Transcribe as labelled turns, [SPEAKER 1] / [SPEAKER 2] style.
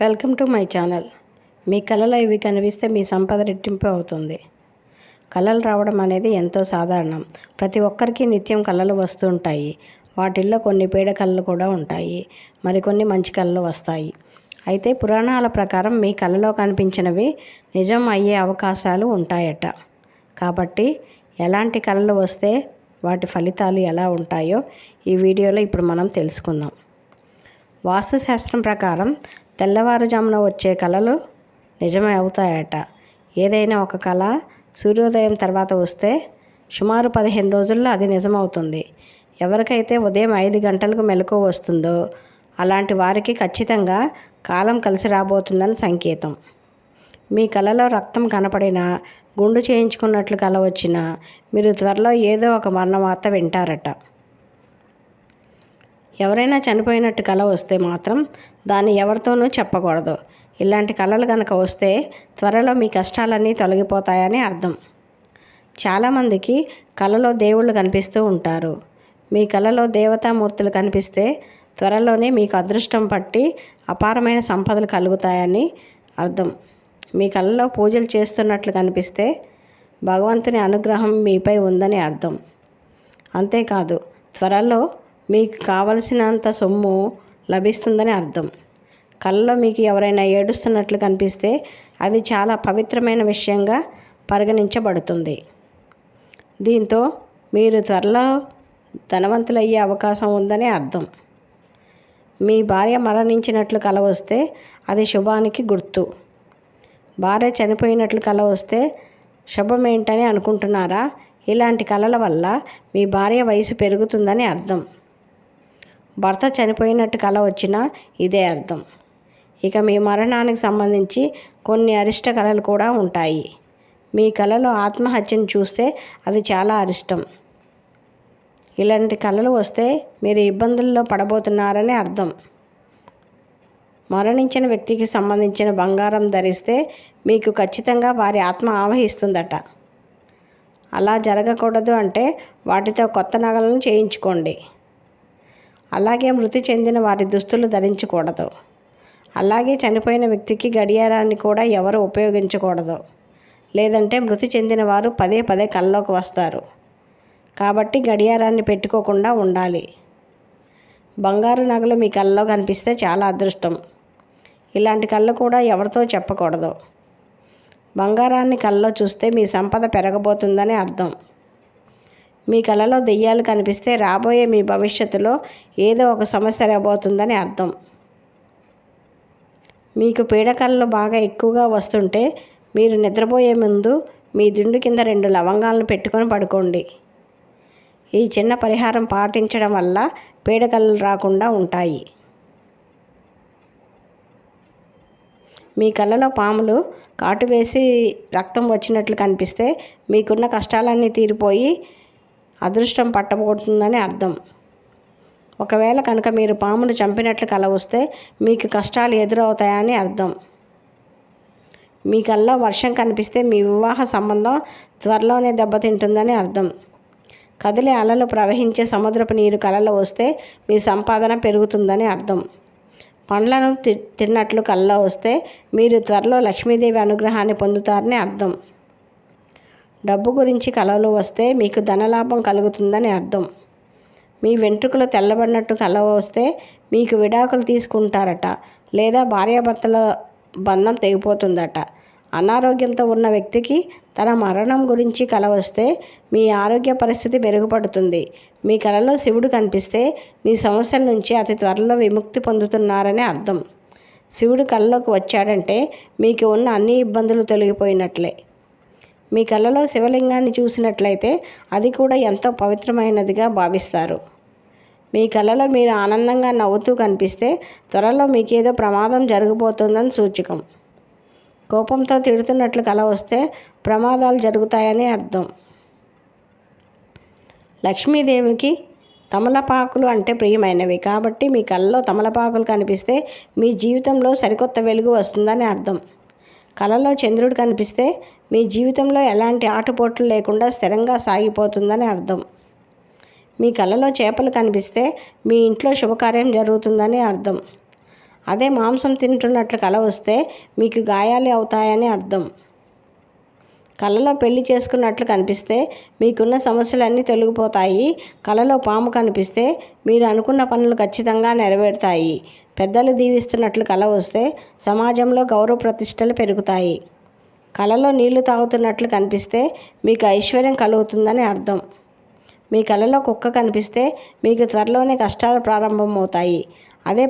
[SPEAKER 1] Welcome to my channel. మీ కళలో ఇవి కనిపిస్తే మీ సంపద రెట్టింపు అవుతుంది. కళలు రావడం అనేది ఎంతో సాధారణం. ప్రతి ఒక్కరికి నిత్యం కళలు వస్తూ ఉంటాయి. వాటిల్లో కొన్ని పీడ కళలు కూడా ఉంటాయి, మరికొన్ని మంచి కళలు వస్తాయి. అయితే పురాణాల ప్రకారం మీ కళలో కనిపించినవి నిజం అయ్యే అవకాశాలు ఉంటాయట. కాబట్టి ఎలాంటి కళలు వస్తే వాటి ఫలితాలు ఎలా ఉంటాయో ఈ వీడియోలో ఇప్పుడు మనం తెలుసుకుందాం. వాస్తుశాస్త్రం ప్రకారం తెల్లవారుజామున వచ్చే కళలు నిజమే అవుతాయట. ఏదైనా ఒక కళ సూర్యోదయం తర్వాత వస్తే సుమారు 15 రోజుల్లో అది నిజమవుతుంది. ఎవరికైతే ఉదయం 5 గంటలకు మెలకువ వస్తుందో అలాంటి వారికి ఖచ్చితంగా కాలం కలిసి రాబోతుందని సంకేతం. మీ కళలో రక్తం కనపడినా, గుండు చేయించుకున్నట్లు కళ వచ్చినా మీరు త్వరలో ఏదో ఒక మరణ వార్త వింటారట. ఎవరైనా చనిపోయినట్టు కళ వస్తే మాత్రం దాన్ని ఎవరితోనూ చెప్పకూడదు. ఇలాంటి కళలు కనుక వస్తే త్వరలో మీ కష్టాలన్నీ తొలగిపోతాయని అర్థం. చాలామందికి కళలో దేవుళ్ళు కనిపిస్తూ ఉంటారు. మీ కళలో దేవతామూర్తులు కనిపిస్తే త్వరలోనే మీకు అదృష్టం పట్టి అపారమైన సంపదలు కలుగుతాయని అర్థం. మీ కళలో పూజలు చేస్తున్నట్లు కనిపిస్తే భగవంతుని అనుగ్రహం మీపై ఉందని అర్థం. అంతేకాదు, త్వరలో మీకు కావలసినంత సొమ్ము లభిస్తుందని అర్థం. కళ్ళలో మీకు ఎవరైనా ఏడుస్తున్నట్లు కనిపిస్తే అది చాలా పవిత్రమైన విషయంగా పరిగణించబడుతుంది. దీంతో మీరు త్వరలో ధనవంతులయ్యే అవకాశం ఉందని అర్థం. మీ భార్య మరణించినట్లు కల వస్తే అది శుభానికి గుర్తు. భార్య చనిపోయినట్లు కల వస్తే శుభమేంటని అనుకుంటున్నారా? ఇలాంటి కళల వల్ల మీ భార్య వయసు పెరుగుతుందని అర్థం. భర్త చనిపోయినట్టు కల వచ్చినా ఇదే అర్థం. ఇక మీ మరణానికి సంబంధించి కొన్ని అరిష్ట కళలు కూడా ఉంటాయి. మీ కళలో ఆత్మహత్యను చూస్తే అది చాలా అరిష్టం. ఇలాంటి కళలు వస్తే మీరు ఇబ్బందుల్లో పడబోతున్నారని అర్థం. మరణించిన వ్యక్తికి సంబంధించిన బంగారం ధరిస్తే మీకు ఖచ్చితంగా వారి ఆత్మ ఆవహిస్తుందట. అలా జరగకూడదు అంటే వాటితో కొత్త నగలను చేయించుకోండి. అలాగే మృతి చెందిన వారి దుస్తులు ధరించకూడదు. అలాగే చనిపోయిన వ్యక్తికి గడియారాన్ని కూడా ఎవరు ఉపయోగించకూడదు. లేదంటే మృతి చెందిన వారు పదే పదే కల్లోకి వస్తారు. కాబట్టి గడియారాన్ని పెట్టుకోకుండా ఉండాలి. బంగారు నగలు మీ కళ్ళలో కనిపిస్తే చాలా అదృష్టం. ఇలాంటి కళ్ళు కూడా ఎవరితో చెప్పకూడదు. బంగారాన్ని కళ్ళలో చూస్తే మీ సంపద పెరగబోతుందని అర్థం. మీ కళలో దెయ్యాలు కనిపిస్తే రాబోయే మీ భవిష్యత్తులో ఏదో ఒక సమస్య రాబోతుందని అర్థం. మీకు పీడకలలు బాగా ఎక్కువగా వస్తుంటే మీరు నిద్రపోయే ముందు మీ దిండు కింద 2 లవంగాలను పెట్టుకొని పడుకోండి. ఈ చిన్న పరిహారం పాటించడం వల్ల పీడకలలు రాకుండా ఉంటాయి. మీ కళ్ళలో పాములు కాటు వేసి రక్తం వచ్చినట్లు కనిపిస్తే మీకున్న కష్టాలన్నీ తీరిపోయి అదృష్టం పట్టబోతుందని అర్థం. ఒకవేళ కనుక మీరు పామును చంపినట్లు కల వస్తే మీకు కష్టాలు ఎదురవుతాయని అర్థం. మీ కళ్ళలో వర్షం కనిపిస్తే మీ వివాహ సంబంధం త్వరలోనే దెబ్బతింటుందని అర్థం. కదిలే అలలు ప్రవహించే సముద్రపు నీరు కలలో వస్తే మీ సంపాదన పెరుగుతుందని అర్థం. పండ్లను తిన్నట్లు కళ్ళలో వస్తే మీరు త్వరలో లక్ష్మీదేవి అనుగ్రహాన్ని పొందుతారని అర్థం. డబ్బు గురించి కలలు వస్తే మీకు ధనలాభం కలుగుతుందని అర్థం. మీ వెంట్రుకలు తెల్లబడినట్టు కల వస్తే మీకు విడాకులు తీసుకుంటారట, లేదా భార్యాభర్తల బంధం తెగిపోతుందట. అనారోగ్యంతో ఉన్న వ్యక్తికి తన మరణం గురించి కల వస్తే మీ ఆరోగ్య పరిస్థితి మెరుగుపడుతుంది. మీ కలలో శివుడు కనిపిస్తే మీ సమస్యల నుంచి అతి త్వరలో విముక్తి పొందుతున్నారని అర్థం. శివుడు కళ్ళలోకి వచ్చాడంటే మీకు ఉన్న అన్ని ఇబ్బందులు తొలగిపోయినట్లే. మీ కళ్ళలో శివలింగాన్ని చూసినట్లయితే అది కూడా ఎంతో పవిత్రమైనదిగా భావిస్తారు. మీ కళ్ళలో మీరు ఆనందంగా నవ్వుతూ కనిపిస్తే త్వరలో మీకేదో ప్రమాదం జరగబోతుందని సూచకం. కోపంతో తిడుతున్నట్లు కల వస్తే ప్రమాదాలు జరుగుతాయని అర్థం. లక్ష్మీదేవికి తమలపాకులు అంటే ప్రియమైనవి. కాబట్టి మీ కళ్ళలో తమలపాకులు కనిపిస్తే మీ జీవితంలో సరికొత్త వెలుగు వస్తుందని అర్థం. కలలో చంద్రుడు కనిపిస్తే మీ జీవితంలో ఎలాంటి ఆటుపోట్లు లేకుండా స్థిరంగా సాగిపోతుందని అర్థం. మీ కలలో చేపలు కనిపిస్తే మీ ఇంట్లో శుభకార్యం జరుగుతుందని అర్థం. అదే మాంసం తింటున్నట్లు కల వస్తే మీకు గాయాలు అవుతాయని అర్థం. కలలో పెళ్లి చేసుకున్నట్లు కనిపిస్తే మీకున్న సమస్యలన్నీ తొలగిపోతాయి. కలలో పాము కనిపిస్తే మీరు అనుకున్న పనులు ఖచ్చితంగా నెరవేరుతాయి. పెద్దలు దీవిస్తున్నట్లు కల వస్తే సమాజంలో గౌరవ ప్రతిష్టలు పెరుగుతాయి. కలలో నీళ్లు తాగుతున్నట్లు కనిపిస్తే మీకు ఐశ్వర్యం కలుగుతుందని అర్థం. మీ కలలో కుక్క కనిపిస్తే మీకు త్వరలోనే కష్టాలు ప్రారంభమవుతాయి. అదే